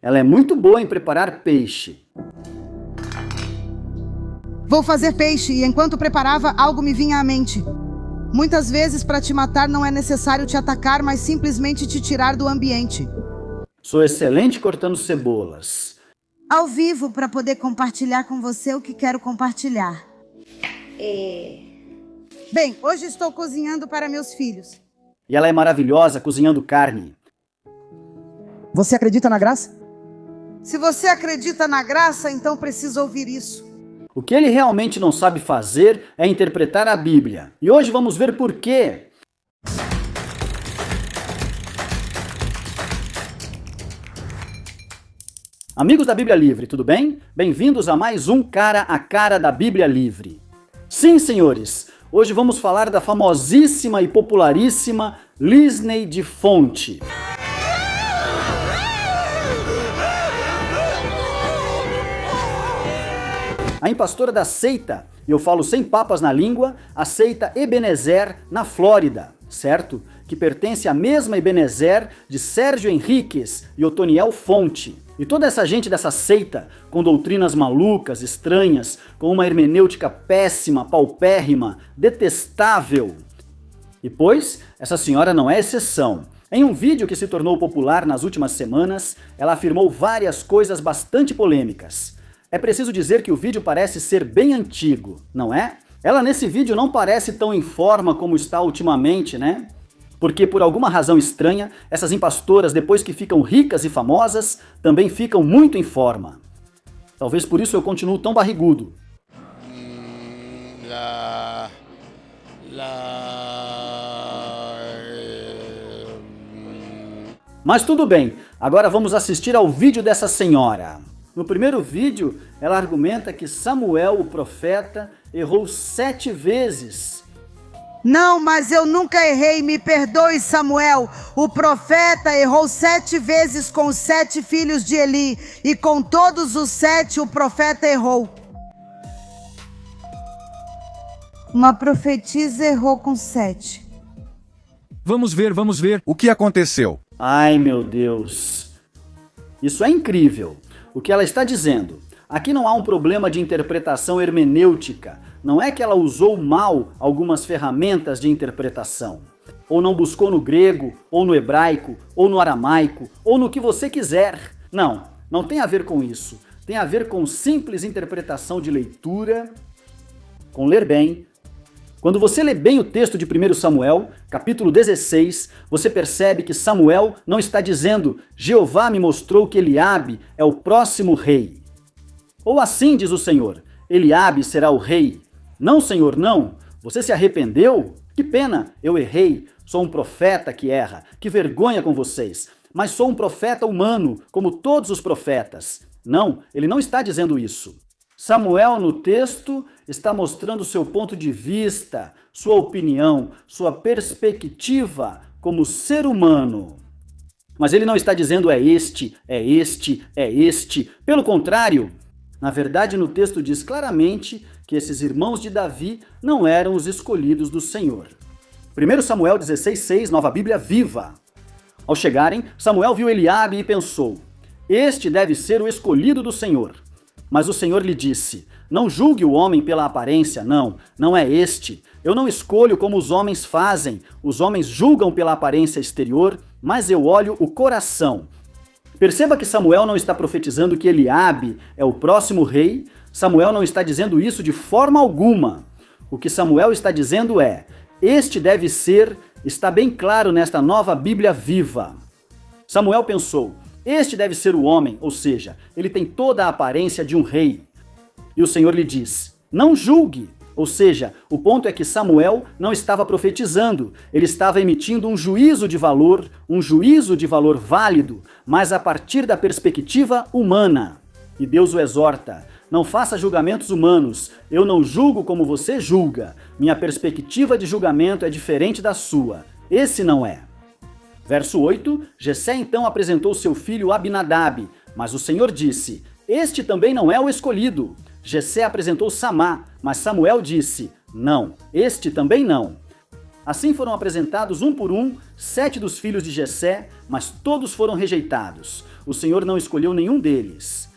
Ela é muito boa em preparar peixe. Vou fazer peixe e enquanto preparava, algo me vinha à mente. Muitas vezes, para te matar, não é necessário te atacar, mas simplesmente te tirar do ambiente. Sou excelente cortando cebolas. Ao vivo, para poder compartilhar com você o que quero compartilhar. Bem, hoje estou cozinhando para meus filhos. E ela é maravilhosa cozinhando carne. Você acredita na graça? Se você acredita na graça, então precisa ouvir isso. O que ele realmente não sabe fazer é interpretar a Bíblia. E hoje vamos ver por quê. Amigos da Bíblia Livre, tudo bem? Bem-vindos a mais um Cara a Cara da Bíblia Livre. Sim, senhores, hoje vamos falar da famosíssima e popularíssima Lisney de Fonte. A impastora da seita, e eu falo sem papas na língua, a seita Ebenezer na Flórida, certo? Que pertence à mesma Ebenezer de Sérgio Henriques e Otoniel Fonte. E toda essa gente dessa seita, com doutrinas malucas, estranhas, com uma hermenêutica péssima, paupérrima, detestável. E pois, essa senhora não é exceção. Em um vídeo que se tornou popular nas últimas semanas, ela afirmou várias coisas bastante polêmicas. É preciso dizer que o vídeo parece ser bem antigo, não é? Ela nesse vídeo não parece tão em forma como está ultimamente, né? Porque por alguma razão estranha, essas impastoras, depois que ficam ricas e famosas, também ficam muito em forma. Talvez por isso eu continuo tão barrigudo. Mas tudo bem, agora vamos assistir ao vídeo dessa senhora. No primeiro vídeo, ela argumenta que Samuel, o profeta, errou 7 vezes. Não, mas eu nunca errei, me perdoe, Samuel. O profeta errou 7 vezes com os 7 filhos de Eli, e com todos os 7 o profeta errou. Uma profetisa errou com 7. Vamos ver o que aconteceu. Ai, meu Deus. Isso é incrível. O que ela está dizendo? Aqui não há um problema de interpretação hermenêutica. Não é que ela usou mal algumas ferramentas de interpretação. Ou não buscou no grego, ou no hebraico, ou no aramaico, ou no que você quiser. Não, não tem a ver com isso. Tem a ver com simples interpretação de leitura, com ler bem. Quando você lê bem o texto de 1 Samuel, capítulo 16, você percebe que Samuel não está dizendo Jeová me mostrou que Eliabe é o próximo rei. Ou assim diz o Senhor, Eliabe será o rei. Não, Senhor, não. Você se arrependeu? Que pena, eu errei. Sou um profeta que erra. Que vergonha com vocês. Mas sou um profeta humano, como todos os profetas. Não, ele não está dizendo isso. Samuel, no texto, está mostrando seu ponto de vista, sua opinião, sua perspectiva como ser humano. Mas ele não está dizendo é este, é este, é este. Pelo contrário, na verdade, no texto diz claramente que esses irmãos de Davi não eram os escolhidos do Senhor. 1 Samuel 16,6, Nova Bíblia Viva. Ao chegarem, Samuel viu Eliabe e pensou, este deve ser o escolhido do Senhor. Mas o Senhor lhe disse, não julgue o homem pela aparência, não é este. Eu não escolho como os homens fazem. Os homens julgam pela aparência exterior, mas eu olho o coração. Perceba que Samuel não está profetizando que Eliabe é o próximo rei. Samuel não está dizendo isso de forma alguma. O que Samuel está dizendo é, este deve ser, está bem claro nesta nova Bíblia Viva. Samuel pensou, este deve ser o homem, ou seja, ele tem toda a aparência de um rei. E o Senhor lhe diz, não julgue. Ou seja, o ponto é que Samuel não estava profetizando, ele estava emitindo um juízo de valor válido, mas a partir da perspectiva humana. E Deus o exorta, não faça julgamentos humanos, eu não julgo como você julga, minha perspectiva de julgamento é diferente da sua, esse não é. Verso 8, Jessé então apresentou seu filho Abinadab, mas o Senhor disse, este também não é o escolhido. Jessé apresentou Samá, mas Samuel disse, não, este também não. Assim foram apresentados um por um 7 dos filhos de Jessé, mas todos foram rejeitados. o Senhor não escolheu nenhum deles.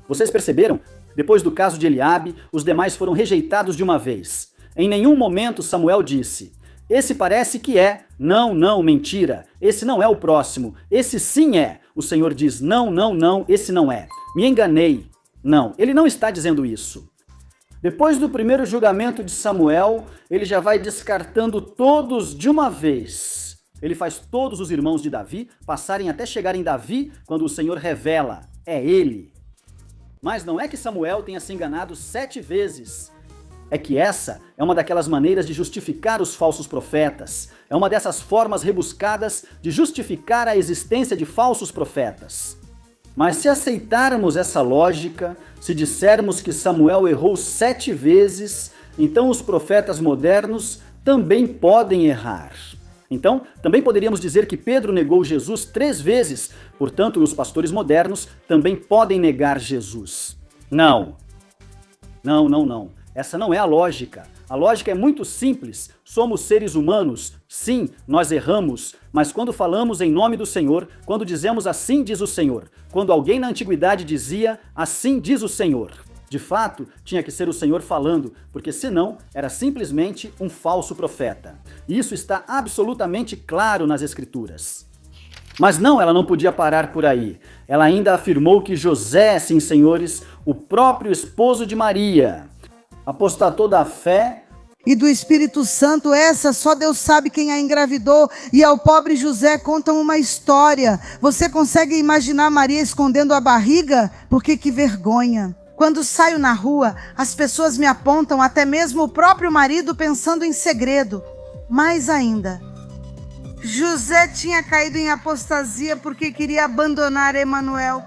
Vocês perceberam? Depois do caso de Eliabe, os demais foram rejeitados de uma vez. Em nenhum momento Samuel disse: esse parece que é. Não, não, mentira. Esse não é o próximo. Esse sim é. O Senhor diz: não, não, não, esse não é. Me enganei. Não, ele não está dizendo isso. Depois do primeiro julgamento de Samuel, ele já vai descartando todos de uma vez. Ele faz todos os irmãos de Davi passarem até chegar em Davi, quando o Senhor revela: é ele. Mas não é que Samuel tenha se enganado 7 vezes. É que essa é uma daquelas maneiras de justificar os falsos profetas. É uma dessas formas rebuscadas de justificar a existência de falsos profetas. Mas se aceitarmos essa lógica, se dissermos que Samuel errou 7 vezes, então os profetas modernos também podem errar. Então, também poderíamos dizer que Pedro negou Jesus 3 vezes, portanto, os pastores modernos também podem negar Jesus. Não. Não, não, não. Essa não é a lógica. A lógica é muito simples. Somos seres humanos. Sim, nós erramos. Mas quando falamos em nome do Senhor, quando dizemos assim diz o Senhor, quando alguém na antiguidade dizia assim diz o Senhor, de fato, tinha que ser o Senhor falando, porque senão era simplesmente um falso profeta. E isso está absolutamente claro nas Escrituras. Mas não, ela não podia parar por aí. Ela ainda afirmou que José, sim senhores, o próprio esposo de Maria, apostatou da fé e do Espírito Santo, essa só Deus sabe quem a engravidou, e ao pobre José contam uma história. Você consegue imaginar Maria escondendo a barriga? Porque que vergonha. Quando saio na rua, as pessoas me apontam, até mesmo o próprio marido, pensando em segredo. Mais ainda, José tinha caído em apostasia porque queria abandonar Emanuel.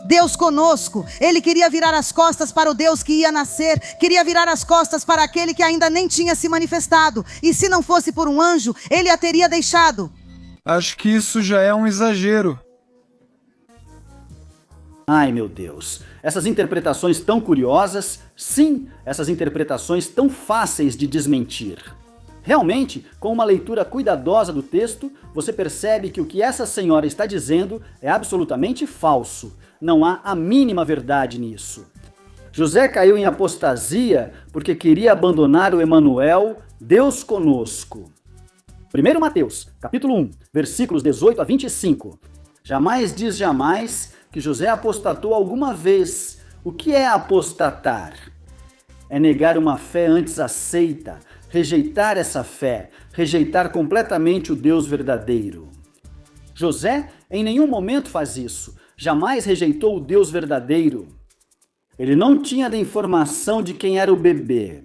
Deus conosco, ele queria virar as costas para o Deus que ia nascer, queria virar as costas para aquele que ainda nem tinha se manifestado, e se não fosse por um anjo, ele a teria deixado. Acho que isso já é um exagero. Ai, meu Deus, essas interpretações tão curiosas, sim, essas interpretações tão fáceis de desmentir. Realmente, com uma leitura cuidadosa do texto, você percebe que o que essa senhora está dizendo é absolutamente falso. Não há a mínima verdade nisso. José caiu em apostasia porque queria abandonar o Emanuel, Deus conosco. 1 Mateus, capítulo 1, versículos 18 a 25. Jamais diz jamais que José apostatou alguma vez. O que é apostatar? É negar uma fé antes aceita, rejeitar essa fé, rejeitar completamente o Deus verdadeiro. José em nenhum momento faz isso, jamais rejeitou o Deus verdadeiro. Ele não tinha a informação de quem era o bebê.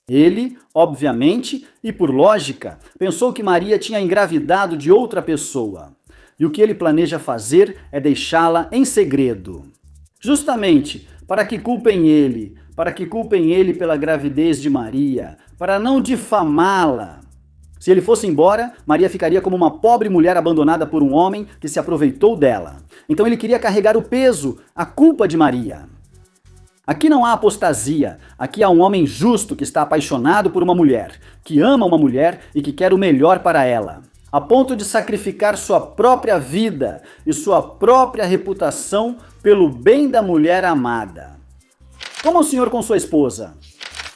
Ele, obviamente, e por lógica, pensou que Maria tinha engravidado de outra pessoa. E o que ele planeja fazer é deixá-la em segredo. Justamente para que culpem ele pela gravidez de Maria, para não difamá-la. Se ele fosse embora, Maria ficaria como uma pobre mulher abandonada por um homem que se aproveitou dela. Então ele queria carregar o peso, a culpa de Maria. Aqui não há apostasia, aqui há um homem justo que está apaixonado por uma mulher, que ama uma mulher e que quer o melhor para ela, a ponto de sacrificar sua própria vida e sua própria reputação pelo bem da mulher amada. Como o Senhor com sua esposa?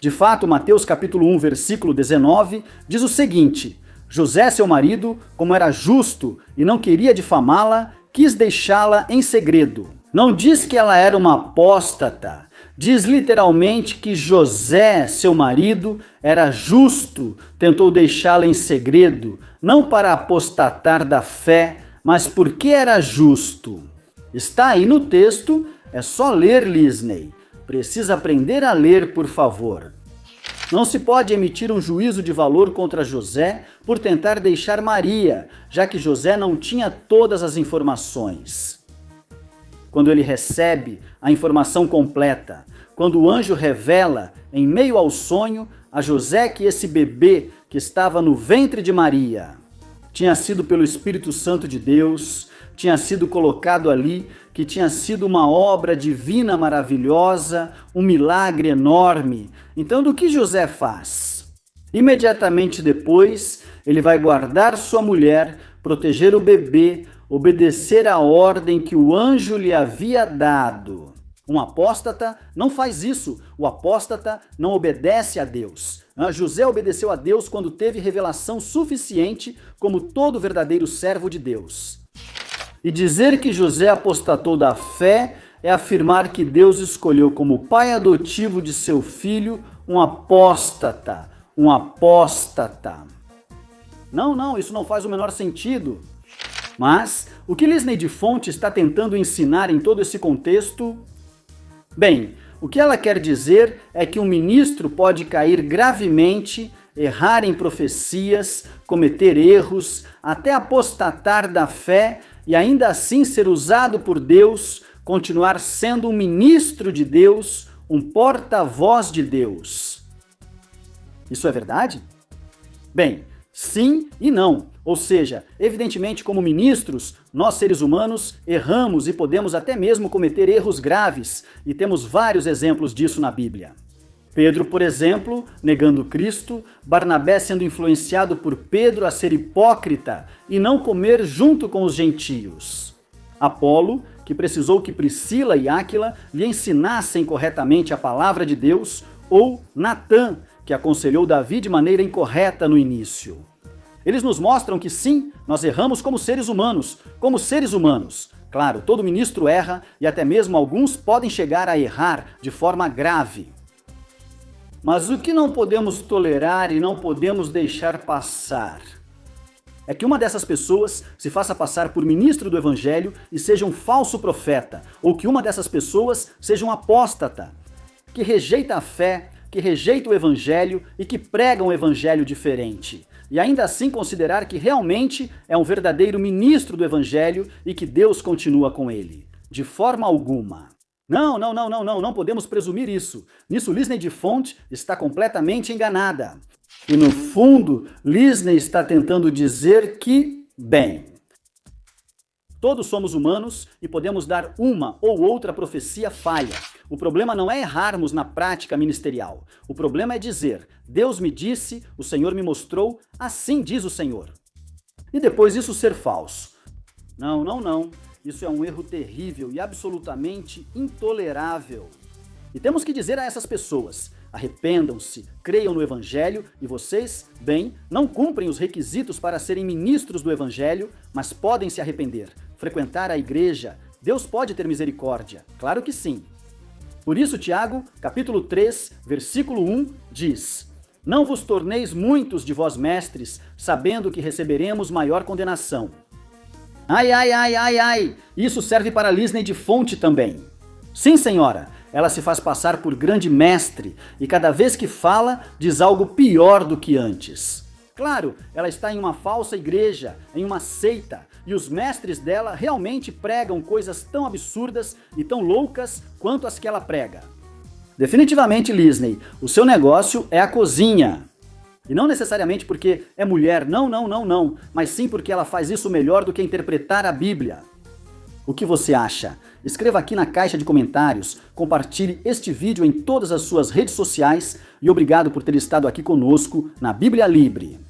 De fato, Mateus capítulo 1, versículo 19, diz o seguinte: José, seu marido, como era justo e não queria difamá-la, quis deixá-la em segredo. Não diz que ela era uma apóstata, diz literalmente que José, seu marido, era justo, tentou deixá-la em segredo, não para apostatar da fé, mas porque era justo. Está aí no texto, é só ler, Lisney. Precisa aprender a ler, por favor. Não se pode emitir um juízo de valor contra José por tentar deixar Maria, já que José não tinha todas as informações. Quando ele recebe a informação completa, quando o anjo revela, em meio ao sonho, a José que esse bebê que estava no ventre de Maria tinha sido pelo Espírito Santo de Deus, tinha sido colocado ali, que tinha sido uma obra divina maravilhosa, um milagre enorme. Então, do que José faz? Imediatamente depois, ele vai guardar sua mulher, proteger o bebê, obedecer a ordem que o anjo lhe havia dado. Um apóstata não faz isso. O apóstata não obedece a Deus. José obedeceu a Deus quando teve revelação suficiente, como todo verdadeiro servo de Deus. E dizer que José apostatou da fé é afirmar que Deus escolheu como pai adotivo de seu filho um apóstata. Um apóstata. Não, isso não faz o menor sentido. Mas o que Lisney de Fonte está tentando ensinar em todo esse contexto? Bem, o que ela quer dizer é que um ministro pode cair gravemente, errar em profecias, cometer erros, até apostatar da fé e ainda assim ser usado por Deus, continuar sendo um ministro de Deus, um porta-voz de Deus. Isso é verdade? Bem, sim e não. Ou seja, evidentemente como ministros, nós seres humanos erramos e podemos até mesmo cometer erros graves, e temos vários exemplos disso na Bíblia. Pedro, por exemplo, negando Cristo, Barnabé sendo influenciado por Pedro a ser hipócrita e não comer junto com os gentios. Apolo, que precisou que Priscila e Áquila lhe ensinassem corretamente a palavra de Deus, ou Natã, que aconselhou Davi de maneira incorreta no início. Eles nos mostram que sim, nós erramos como seres humanos, Claro, todo ministro erra e até mesmo alguns podem chegar a errar de forma grave. Mas o que não podemos tolerar e não podemos deixar passar é que uma dessas pessoas se faça passar por ministro do Evangelho e seja um falso profeta, ou que uma dessas pessoas seja um apóstata, que rejeita a fé, que rejeita o Evangelho e que prega um Evangelho diferente. E ainda assim considerar que realmente é um verdadeiro ministro do Evangelho e que Deus continua com ele. De forma alguma. Não podemos presumir isso. Nisso Lisney de Fonte está completamente enganada. E no fundo, Lisney está tentando dizer que, bem, todos somos humanos e podemos dar uma ou outra profecia falha. O problema não é errarmos na prática ministerial. O problema é dizer, Deus me disse, o Senhor me mostrou, assim diz o Senhor. E depois isso ser falso. Não. Isso é um erro terrível e absolutamente intolerável. E temos que dizer a essas pessoas, arrependam-se, creiam no Evangelho e vocês, bem, não cumprem os requisitos para serem ministros do Evangelho, mas podem se arrepender, frequentar a igreja. Deus pode ter misericórdia, claro que sim. Por isso, Tiago, capítulo 3, versículo 1, diz: Não vos torneis muitos de vós mestres, sabendo que receberemos maior condenação. Ai, isso serve para Lisney de Fonte também. Sim, senhora, ela se faz passar por grande mestre e cada vez que fala, diz algo pior do que antes. Claro, ela está em uma falsa igreja, em uma seita, e os mestres dela realmente pregam coisas tão absurdas e tão loucas quanto as que ela prega. Definitivamente, Lisney, o seu negócio é a cozinha. E não necessariamente porque é mulher, não, mas sim porque ela faz isso melhor do que interpretar a Bíblia. O que você acha? Escreva aqui na caixa de comentários, compartilhe este vídeo em todas as suas redes sociais e obrigado por ter estado aqui conosco na Bíblia Libre.